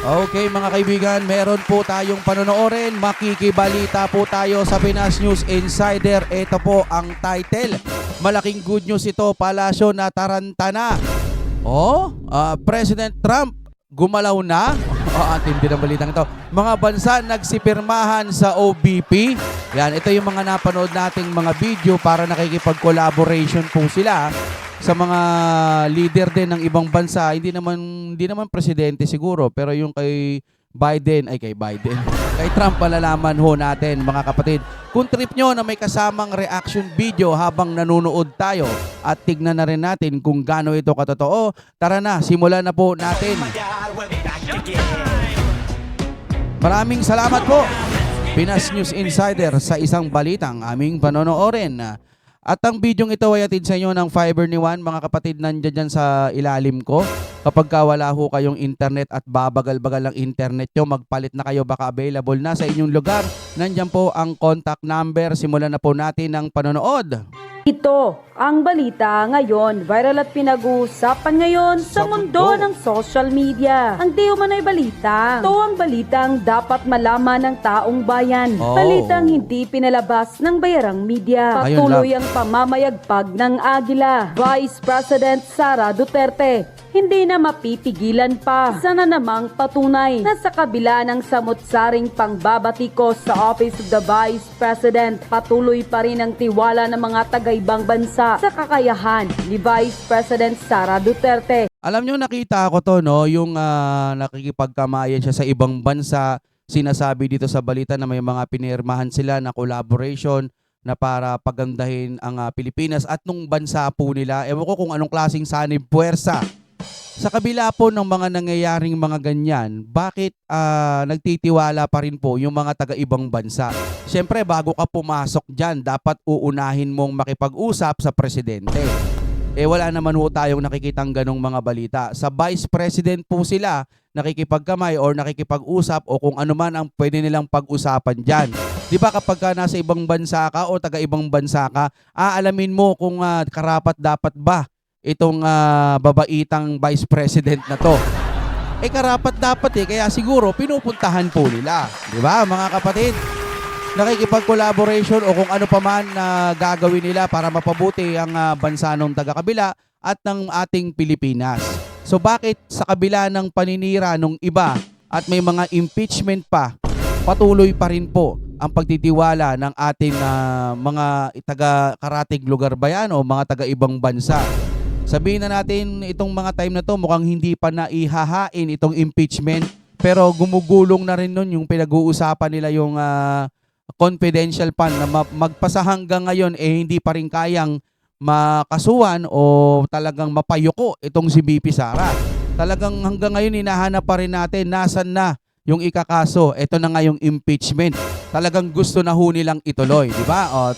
Okay mga kaibigan, meron po tayong panonoorin. Makikibalita po tayo sa Pinas News Insider. Ito po ang title. Malaking good news ito, palasyo na tarantana. President Trump gumalaw na. Tindi ng balitang ito. Mga bansa nagsipirmahan sa OBP. Yan, ito yung mga napanood nating mga video para nakikipag-collaboration po sila sa mga leader din ng ibang bansa. Hindi naman presidente siguro, pero yung kay Biden, kay Trump malalaman ho natin mga kapatid. Kung trip nyo na may kasamang reaction video habang nanonood tayo at tignan na rin natin kung gaano ito katotoo, tara na, simulan na po natin. Maraming salamat po, Pinas News Insider, sa isang balitang aming panonoorin. At ang bidyong ito ay atid sa inyo ng Fiber ni Juan, mga kapatid, nandiyan dyan sa ilalim ko. Kapag wala ho kayong internet at babagal-bagal ang internet nyo, magpalit na kayo, baka available na sa inyong lugar. Nandiyan po ang contact number. Simulan na po natin ang panonood. Ito ang balita ngayon, viral at pinag-uusapan ngayon sa mundo ng social media. Ang di umano'y balita. Ito ang balitang dapat malaman ng taong bayan. Balitang hindi pinalabas ng bayarang media. Patuloy ang pamamayagpag ng Agila. Vice President Sara Duterte hindi na mapipigilan pa. Sana namang patunay na sa kabila ng samut-saring pangbabatikos sa Office of the Vice President, patuloy pa rin ang tiwala ng mga taga-ibang bansa sa kakayahan ni Vice President Sara Duterte. Alam nyo, nakita ko to, no? Yung nakikipagkamayan siya sa ibang bansa. Sinasabi dito sa balita na may mga pinirmahan sila na collaboration na para pagandahin ang Pilipinas at nung bansa po nila. Ewan ko kung anong klaseng sanib puwersa. Sa kabila po ng mga nangyayaring mga ganyan, bakit nagtitiwala pa rin po yung mga taga-ibang bansa? Siyempre, bago ka pumasok dyan, dapat uunahin mong makipag-usap sa presidente. Wala naman po tayong nakikitang ganong mga balita. Sa vice president po sila nakikipagkamay or nakikipag-usap o kung ano man ang pwede nilang pag-usapan dyan. Di ba kapag ka nasa ibang bansa ka o taga-ibang bansa ka, aalamin mo kung karapat dapat ba itong babaitang vice president na to. Karapat dapat kaya siguro pinupuntahan po nila. Di ba mga kapatid? Nakikipag-collaboration o kung ano pa man na gagawin nila para mapabuti ang bansa ng taga-kabila at ng ating Pilipinas. So bakit sa kabila ng paninira ng iba at may mga impeachment pa, patuloy pa rin po ang pagtitiwala ng ating mga taga-karatig lugar ba yan o mga taga-ibang bansa? Sabihin na natin itong mga time na to mukhang hindi pa naihahain itong impeachment, pero gumugulong na rin nun yung pinag-uusapan nila yung confidential fund na magpasa hanggang ngayon hindi pa rin kayang makasuhan o talagang mapayuko itong si BP Sara. Talagang hanggang ngayon hinahanap pa rin natin nasan na yung ikakaso. Ito na nga yung impeachment. Talagang gusto na ho nilang ituloy, di ba?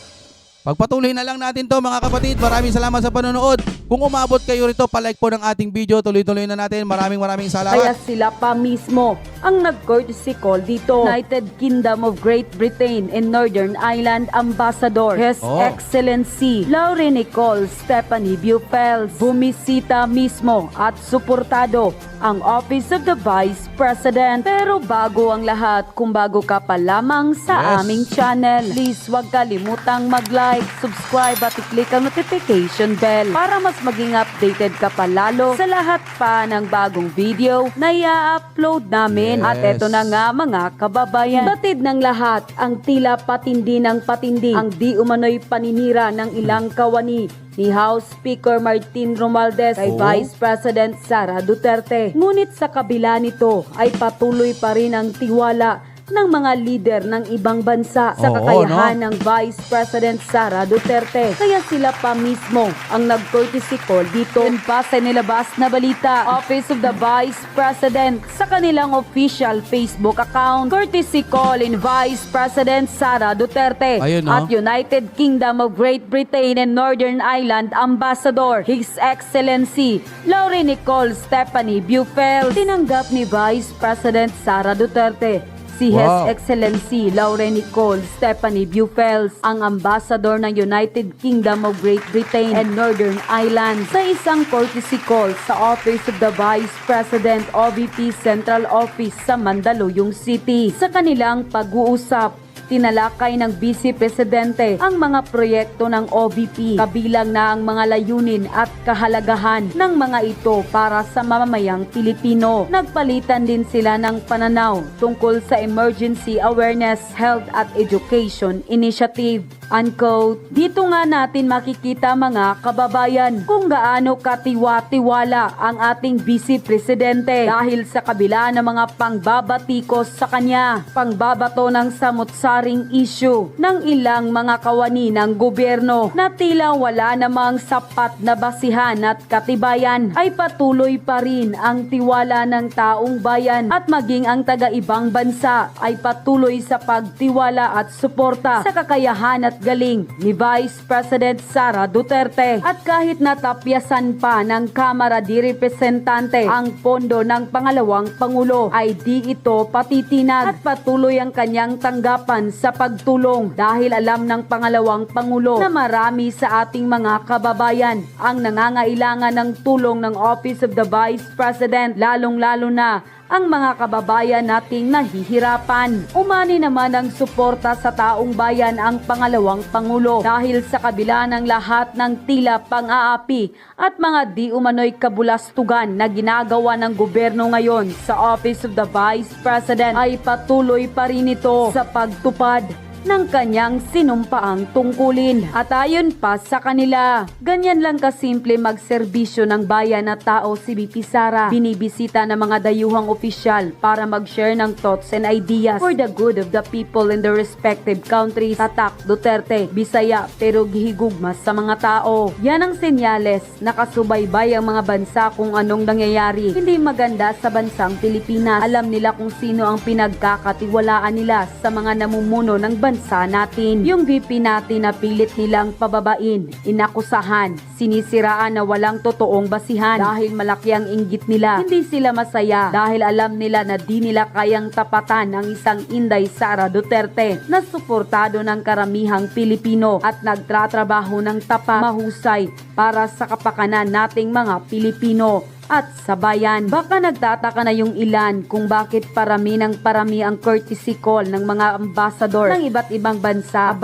Pagpatuloy na lang natin to mga kapatid. Maraming salamat sa panonood. Kung umabot kayo rito, palike po ng ating video. Tuloy-tuloy na natin. Maraming salamat. Kaya sila pa mismo ang nag-courtesy call dito. United Kingdom of Great Britain and Northern Ireland Ambassador His Excellency Laurie Nicole Stephanie Bufels bumisita mismo at suportado ang Office of the Vice President. Pero bago ang lahat, kung bago ka pa lamang sa aming channel, please huwag kalimutang mag-like, subscribe at i-click ang notification bell para mas maging updated ka pa lalo sa lahat pa ng bagong video na i-upload namin. At eto na nga mga kababayan, batid ng lahat ang tila patindi ng patindi ang di umano'y paninira ng ilang kawani ni House Speaker Martin Romualdez kay Vice President Sara Duterte. Ngunit sa kabila nito ay patuloy pa rin ang tiwala ng mga lider ng ibang bansa sa kakayahan ng Vice President Sara Duterte. Kaya sila pa mismo ang nag-courtesy call dito. Yun pa sa nilabas na balita, Office of the Vice President sa kanilang official Facebook account, courtesy call in Vice President Sara Duterte at United Kingdom of Great Britain and Northern Ireland Ambassador His Excellency Laurie Nicole Stephanie Bufels. Tinanggap ni Vice President Sara Duterte si His Wow. Excellency Lauren Nicole Stephanie Bufels, ang ambassador ng United Kingdom of Great Britain and Northern Ireland, sa isang courtesy call sa Office of the Vice President OVP Central Office sa Mandaluyong City. Sa kanilang pag-uusap, tinalakay ng Vice Presidente ang mga proyekto ng OVP, kabilang na ang mga layunin at kahalagahan ng mga ito para sa mamamayang Pilipino. Nagpalitan din sila ng pananaw tungkol sa Emergency Awareness, Health at Education Initiative. Unquote. Dito nga natin makikita mga kababayan kung gaano katiwa-tiwala ang ating Vice Presidente dahil sa kabila ng mga pangbabatikos sa kanya, pangbabato ng samot-saring issue ng ilang mga kawani ng gobyerno na tila wala namang sapat na basihan at katibayan, ay patuloy pa rin ang tiwala ng taong bayan at maging ang taga-ibang bansa ay patuloy sa pagtiwala at suporta sa kakayahan at galing ni Vice President Sara Duterte. At kahit natapyasan pa ng Kamara de Representante ang pondo ng pangalawang Pangulo, ay di ito patitinag at patuloy ang kanyang tanggapan sa pagtulong dahil alam ng pangalawang Pangulo na marami sa ating mga kababayan ang nangangailangan ng tulong ng Office of the Vice President, lalong-lalo na ang mga kababayan nating nahihirapan. Umani naman ang suporta sa taong bayan ang pangalawang Pangulo dahil sa kabila ng lahat ng tila pang-aapi at mga di umano'y kabulastugan na ginagawa ng gobyerno ngayon sa Office of the Vice President, ay patuloy pa rin ito sa pagtupad ng kanyang sinumpaang tungkulin. At ayon pa sa kanila, ganyan lang kasimple magserbisyo ng bayan at tao si VP Sara. Binibisita ng mga dayuhang opisyal para mag-share ng thoughts and ideas for the good of the people in their respective countries. Tatak Duterte, Bisaya pero gihigugmas sa mga tao. Yan ang senyales na kasubaybay ang mga bansa kung anong nangyayari. Hindi maganda sa bansang Pilipinas. Alam nila kung sino ang pinagkakatiwalaan nila sa mga namumuno ng bansa natin. Yung VP natin na pilit nilang pababain, inakusahan, sinisiraan na walang totoong basihan dahil malaki ang inggit nila. Hindi sila masaya dahil alam nila na di nila kayang tapatan ang isang Inday Sara Duterte na suportado ng karamihang Pilipino at nagtratrabaho ng tapat, mahusay para sa kapakanan nating mga Pilipino at sa bayan. Baka nagtataka na yung ilan kung bakit parami ng parami ang courtesy call ng mga ambassador ng iba't ibang bansa.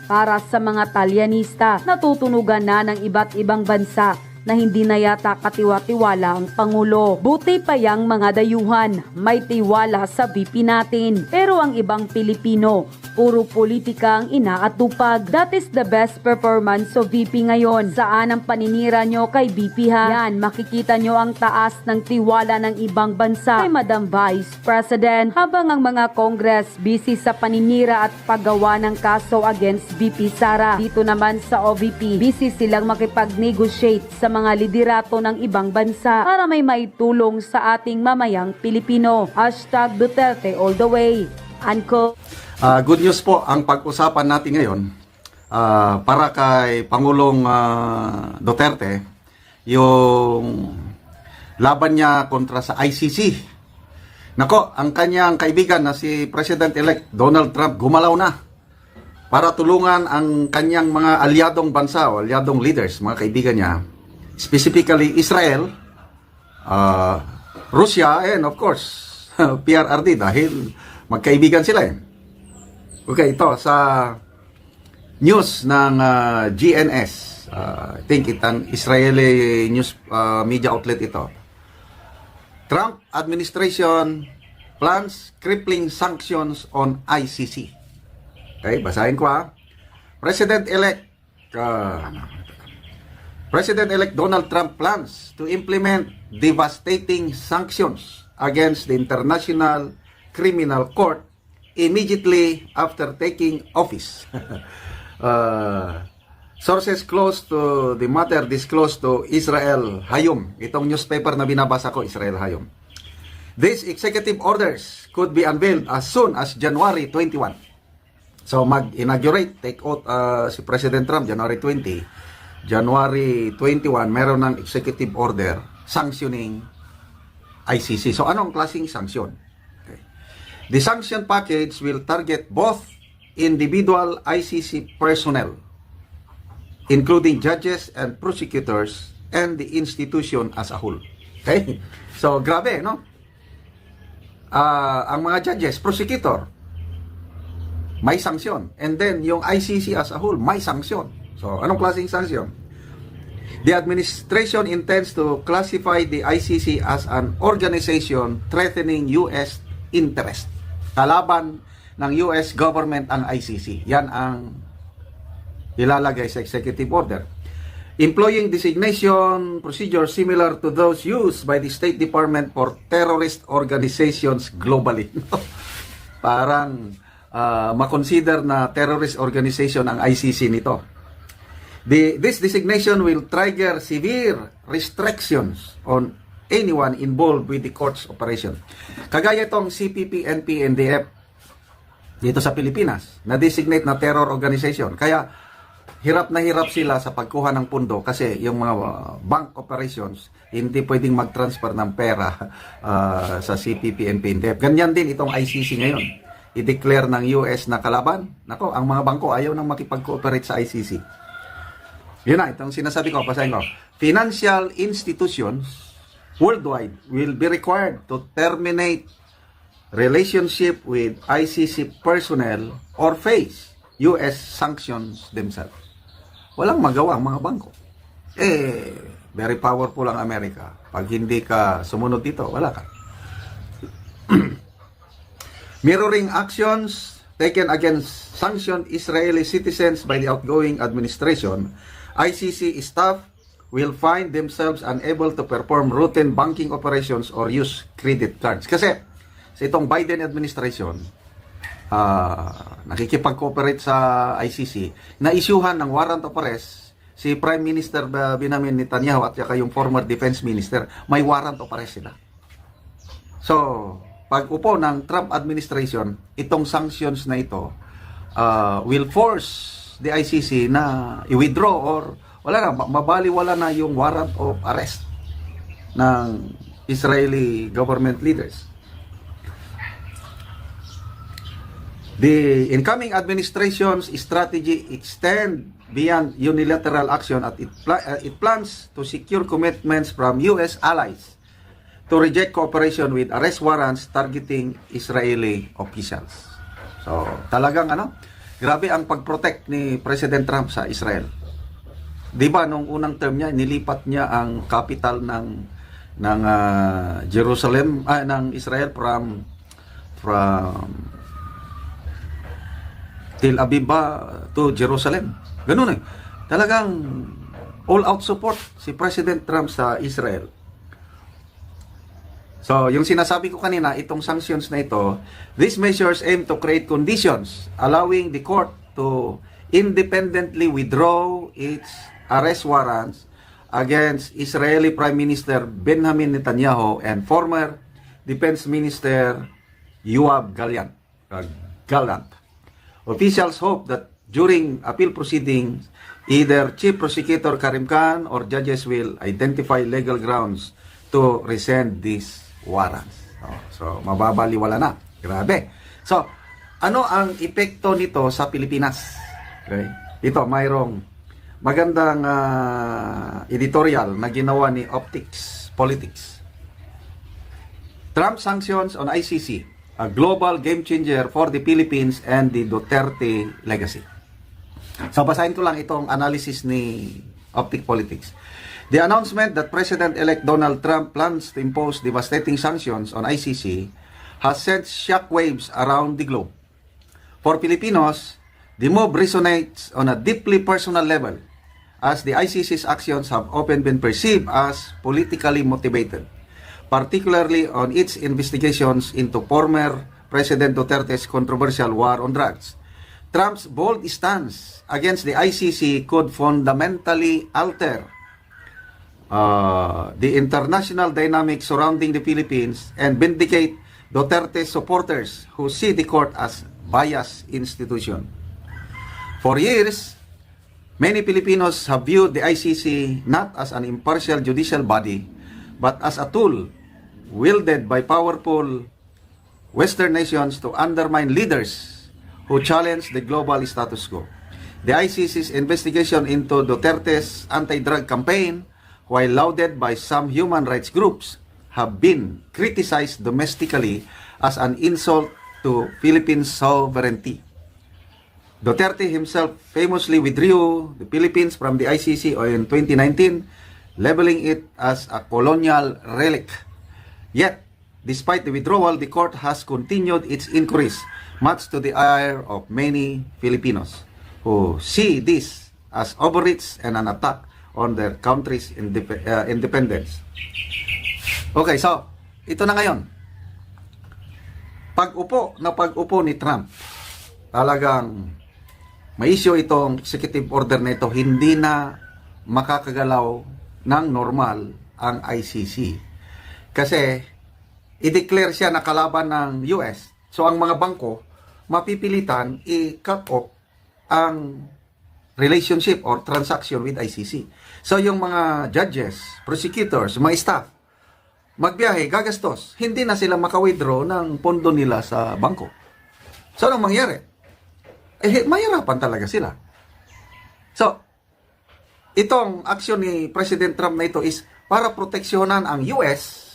Para sa mga Talyanista, natutunugan na ng iba't ibang bansa na hindi na yata katiwa-tiwala ang Pangulo. Buti pa yang mga dayuhan may tiwala sa VP natin. Pero ang ibang Pilipino, puro politika ang inaatupag. That is the best performance of VP ngayon. Saan ang paninira nyo kay VP ha? Yan, makikita nyo ang taas ng tiwala ng ibang bansa kay Madam Vice President. Habang ang mga Congress busy sa paninira at paggawa ng kaso against VP Sara. Dito naman sa OVP, busy silang makipag-negotiate sa mga liderato ng ibang bansa para may maitulong sa ating mamayang Pilipino. Hashtag Duterte all the way. Unquote. Good news po ang pag-usapan natin ngayon para kay Pangulong Duterte, yung laban niya kontra sa ICC. Nako, ang kanyang kaibigan na si President-elect Donald Trump gumalaw na para tulungan ang kanyang mga alyadong bansa o alyadong leaders, mga kaibigan niya, specifically Israel, Russia, and of course PRRD dahil magkaibigan sila eh. Okay, ito sa news ng GNS. I think itang Israeli news media outlet ito. Trump administration plans crippling sanctions on ICC. Okay, basahin ko ha. President-elect Donald Trump plans to implement devastating sanctions against the International Criminal Court immediately after taking office. Sources close to the matter disclosed to Israel Hayom. Itong newspaper na binabasa ko, Israel Hayom. These executive orders could be unveiled as soon as January 21. So mag-inaugurate, take out si President Trump January 20. January 21, meron ng executive order sanctioning ICC. So anong klaseng sanction? Okay. The sanction package will target both individual ICC personnel, including judges and prosecutors, and the institution as a whole. Okay? So, grabe, no? Ang mga judges, prosecutor, may sanksyon. And then, yung ICC as a whole, may sanksyon. So, anong klaseng sanksyon? The administration intends to classify the ICC as an organization threatening U.S. interest. Kalaban ng U.S. government ang ICC. Yan ang ilalagay sa executive order. Employing designation procedures similar to those used by the State Department for terrorist organizations globally. Parang makonsider na terrorist organization ang ICC nito. This designation will trigger severe restrictions on anyone involved with the court's operation. Kagaya itong CPP, NP, NDF dito sa Pilipinas, na-designate na terror organization. Kaya hirap na hirap sila sa pagkuha ng pundo kasi yung mga bank operations hindi pwedeng mag-transfer ng pera sa CPP, NP, NDF. Ganyan din itong ICC ngayon. I-declare ng US na kalaban. Nako, ang mga bangko ayaw nang makipag-cooperate sa ICC. Yun na, itong sinasabi ko, pasahin ko. Financial institutions worldwide will be required to terminate relationship with ICC personnel or face US sanctions themselves. Walang magawa ang mga bangko. Very powerful ang Amerika. Pag hindi ka sumunod dito, wala ka. Mirroring actions taken against sanctioned Israeli citizens by the outgoing administration, ICC staff will find themselves unable to perform routine banking operations or use credit cards. Kasi sa itong Biden administration, nakikipag-cooperate sa ICC, na-isyuhan ng warrant of arrest si Prime Minister Benjamin Netanyahu at saka yung former Defense Minister, may warrant of arrest sila. So, pag upo ng Trump administration, itong sanctions na ito will force the ICC na i-withdraw or wala na, mabaliwala na yung warrant of arrest ng Israeli government leaders. The incoming administration's strategy extend beyond unilateral action at it plans to secure commitments from US allies to reject cooperation with arrest warrants targeting Israeli officials. So, talagang grabe ang pag-protect ni President Trump sa Israel. 'Di ba nung unang term niya nilipat niya ang capital ng Jerusalem ng Israel from Tel Aviv to Jerusalem. Ganun eh. Talagang all-out support si President Trump sa Israel. So, yung sinasabi ko kanina, itong sanctions na ito, these measures aim to create conditions allowing the court to independently withdraw its arrest warrants against Israeli Prime Minister Benjamin Netanyahu and former Defense Minister Yoav Gallant. Officials hope that during appeal proceedings, either Chief Prosecutor Karim Khan or judges will identify legal grounds to rescind these warrants. So, mababaliwala na. Grabe. So, ano ang epekto nito sa Pilipinas? Okay? Ito, mayroong magandang editorial na ginawa ni Optics Politics. Trump sanctions on ICC, a global game changer for the Philippines and the Duterte legacy. So, basahin ko lang itong analysis ni Optic Politics. The announcement that President-elect Donald Trump plans to impose devastating sanctions on ICC has sent shockwaves around the globe. For Filipinos, the move resonates on a deeply personal level as the ICC's actions have often been perceived as politically motivated, particularly on its investigations into former President Duterte's controversial war on drugs. Trump's bold stance against the ICC could fundamentally alter the international dynamic surrounding the Philippines and vindicate Duterte's supporters who see the court as biased institution. For years, many Filipinos have viewed the ICC not as an impartial judicial body, but as a tool wielded by powerful Western nations to undermine leaders who challenge the global status quo. The ICC's investigation into Duterte's anti-drug campaign, while lauded by some human rights groups, have been criticized domestically as an insult to Philippine sovereignty. Duterte himself famously withdrew the Philippines from the ICC in 2019, labeling it as a colonial relic. Yet, despite the withdrawal, the court has continued its inquiries, much to the ire of many Filipinos who see this as overreach and an attack on their country's independence. Okay, so, ito na ngayon. Pag-upo ni Trump, talagang may issue itong executive order na ito, hindi na makakagalaw ng normal ang ICC. Kasi, i-declare siya na kalaban ng US. So, ang mga bangko, mapipilitan i-cut off ang relationship or transaction with ICC. So, yung mga judges, prosecutors, mga staff, magbiyahe, gagastos, hindi na sila maka-withdraw ng pondo nila sa bangko. So, anong mangyari? Mahirapan talaga sila. So, itong aksyon ni President Trump na ito is para proteksyonan ang US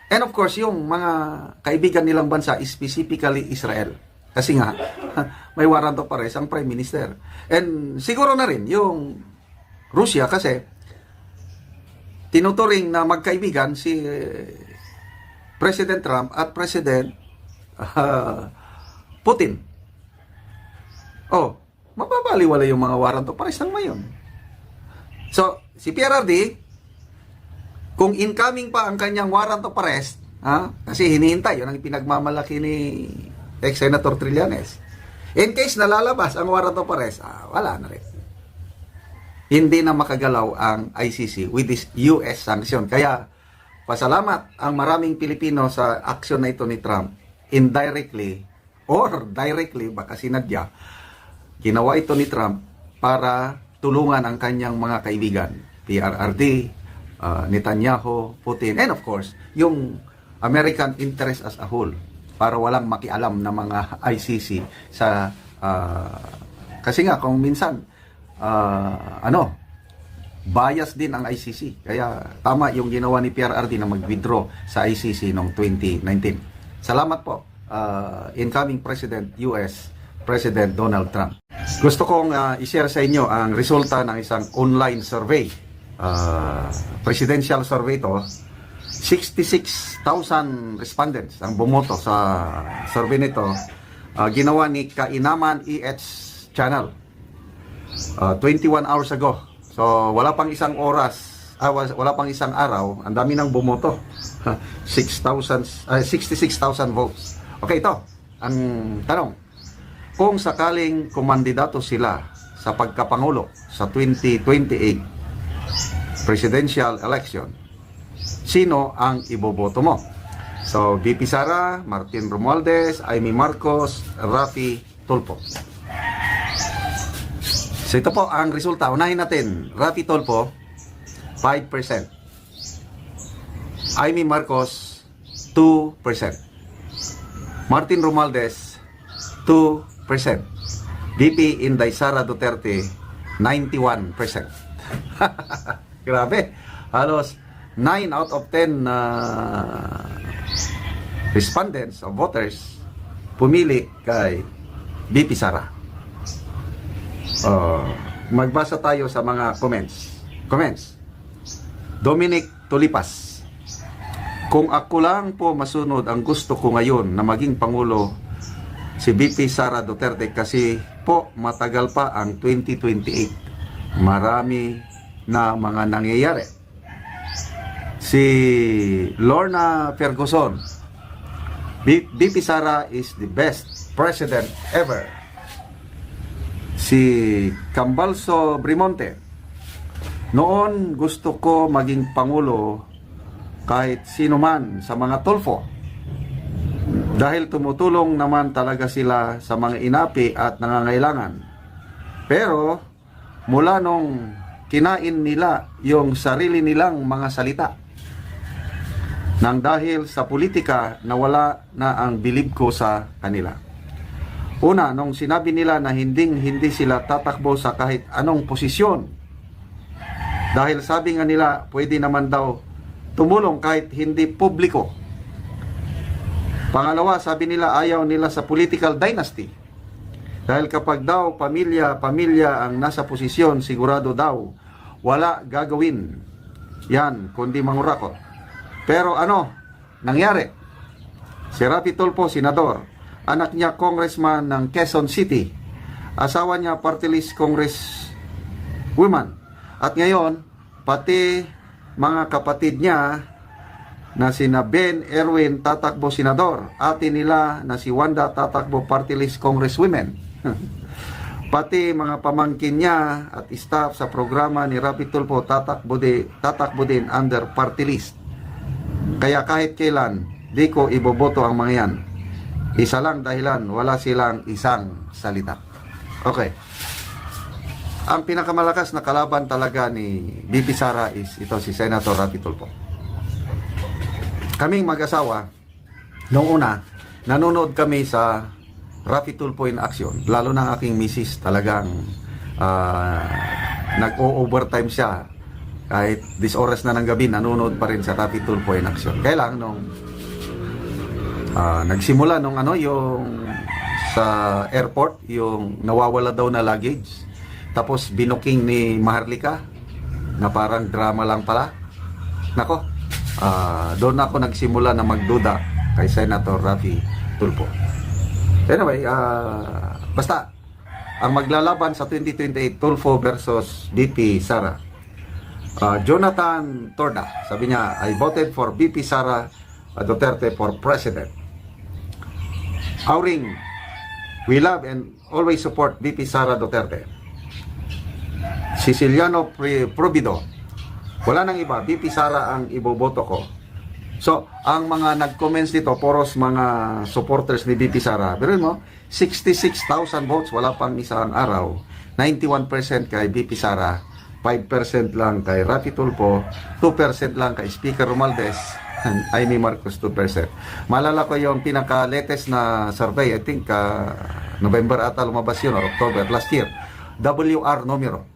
and of course, yung mga kaibigan nilang bansa, specifically Israel. Kasi nga, may warrant of arrest ang Prime Minister. And siguro na rin yung Russia kasi tinuturing na magkaibigan si President Trump at President Putin. Oh, mababaliwala yung mga warrant of arrest ng mayon. So, si PRRD, kung incoming pa ang kanyang warrant of arrest, kasi hinihintay, yun ang pinagmamalaki ni ex-Senator Trillanes. In case nalalabas ang warrant of arrest, wala na rin. Hindi na makagalaw ang ICC with this US sanction. Kaya, pasalamat ang maraming Pilipino sa aksyon na ito ni Trump. Indirectly or directly, baka sinadya, ginawa ito ni Trump para tulungan ang kanyang mga kaibigan, PRRD, Netanyahu, Putin, and of course, yung American interest as a whole, para walang makialam na mga ICC sa, kasi nga kung minsan, bias din ang ICC. Kaya tama yung ginawa ni PRRD na mag-withdraw sa ICC noong 2019. Salamat po, incoming President US, President Donald Trump. Gusto kong i-share sa inyo ang resulta ng isang online survey. Presidential survey to. 66,000 respondents ang bumoto sa survey nito. Ginawa ni Kainaman EH Channel 21 hours ago. So wala pang isang oras, wala pang isang araw, ang dami nang bumoto. 66,000 votes. Okay, ito ang tanong. Kung sakaling kumandidato sila sa pagkapangulo sa 2028 presidential election, sino ang iboboto mo? So, VP Sara, Martin Romualdez, Amy Marcos, Raffy Tulfo. So, ito po ang resulta. Unahin natin. Raffy Tulfo, 5%. Amy Marcos, 2%. Martin Romualdez, 2%. VP Inday Sara Duterte, 91%. Grabe. Halos 9 out of 10 respondents of voters pumili kay VP Sara. Magbasa tayo sa mga comments. Dominic Tulipas. Kung ako lang po masunod, ang gusto ko ngayon na maging Pangulo si VP Sara Duterte kasi po matagal pa ang 2028. Marami na mga nangyayari. Si Lorna Ferguson, VP Sara is the best president ever. Si Cambalso Brimonte, noon gusto ko maging Pangulo kahit sino man sa mga Tulfo. Dahil tumutulong naman talaga sila sa mga inapi at nangangailangan. Pero mula nung kinain nila yung sarili nilang mga salita, nang dahil sa politika nawala na ang bilib ko sa kanila. Una, nung sinabi nila na hindi sila tatakbo sa kahit anong posisyon. Dahil sabi nga nila, pwede naman daw tumulong kahit hindi publiko. Pangalawa, sabi nila ayaw nila sa political dynasty. Dahil kapag daw pamilya ang nasa posisyon, sigurado daw wala gagawin yan kundi mangurakot. Pero ano nangyari? Si Rapi Tulfo, senador, anak niya congressman ng Quezon City, asawa niya party list congress woman, at ngayon pati mga kapatid niya na sina Ben Erwin tatakbo senador, ate nila na si Wanda tatakbo party list congresswomen. Pati mga pamangkin niya at staff sa programa ni Rapi Tulfo tatakbo din under party list. Kaya kahit kailan di ko iboboto ang mga yan. Isa lang dahilan, wala silang isang salita. Okay. Ang pinakamalakas na kalaban talaga ni BP Sara is ito, si Senator Rapi Tulfo. Kaming mag-asawa, noong una, nanonood kami sa Rapi Tulfo in action. Lalo na ang aking misis, talagang nag-o-overtime siya. Kahit this oras na ng gabi, nanonood pa rin sa Rapi Tulfo in action. Kaya lang, nung nagsimula nung yung sa airport, yung nawawala daw na luggage, tapos binuking ni Maharlika na parang drama lang pala. Nako, doon ako nagsimula na magduda kay Senator Rapi Tulfo. Anyway, basta ang maglalaban sa 2028, Tulfo versus BP Sara. Jonathan Torda, sabi niya, I voted for BP Sara Duterte for President. Auring, we love and always support BP Sara Duterte. Siciliano Probido, wala nang iba, BP Sara ang iboboto ko. So, ang mga nag-comments dito, poros mga supporters ni BP Sara, pero mo, 66,000 votes, wala pang isang araw, 91% kay BP Sara, 5% lang kay Rapi Tulfo, 2% lang kay Speaker Romualdez, Amy Marcos 2%. Malala ko yung pinaka-latest na survey, I think November ata lumabas yun, or October last year, WR numero.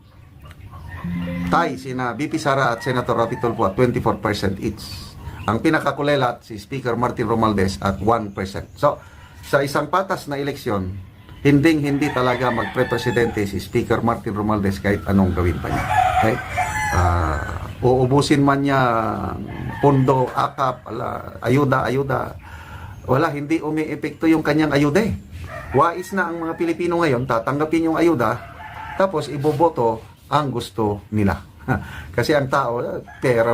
Tay, sina BP Sara at Senator Rapi Tulfo at 24% each. Ang pinakakulelat si Speaker Martin Romualdez at 1%. So, sa isang patas na eleksyon, hindi talaga magpre-presidente si Speaker Martin Romualdez kahit anong gawin pa niya. Okay? Uubusin man niya pondo, akap, ayuda. Wala, hindi umi-epekto yung kanyang ayuda. Wais na ang mga Pilipino ngayon, tatanggapin yung ayuda, tapos iboboto ang gusto nila. Kasi ang tao, pera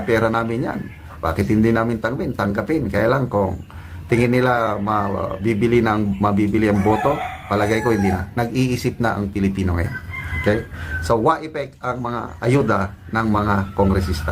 pera namin yan. Bakit hindi namin tanggapin? Kaya lang kung tingin nila mabibili ang boto, palagay ko hindi na. Nag-iisip na ang Pilipino ngayon. Okay? So, wa effect ang mga ayuda ng mga kongresista.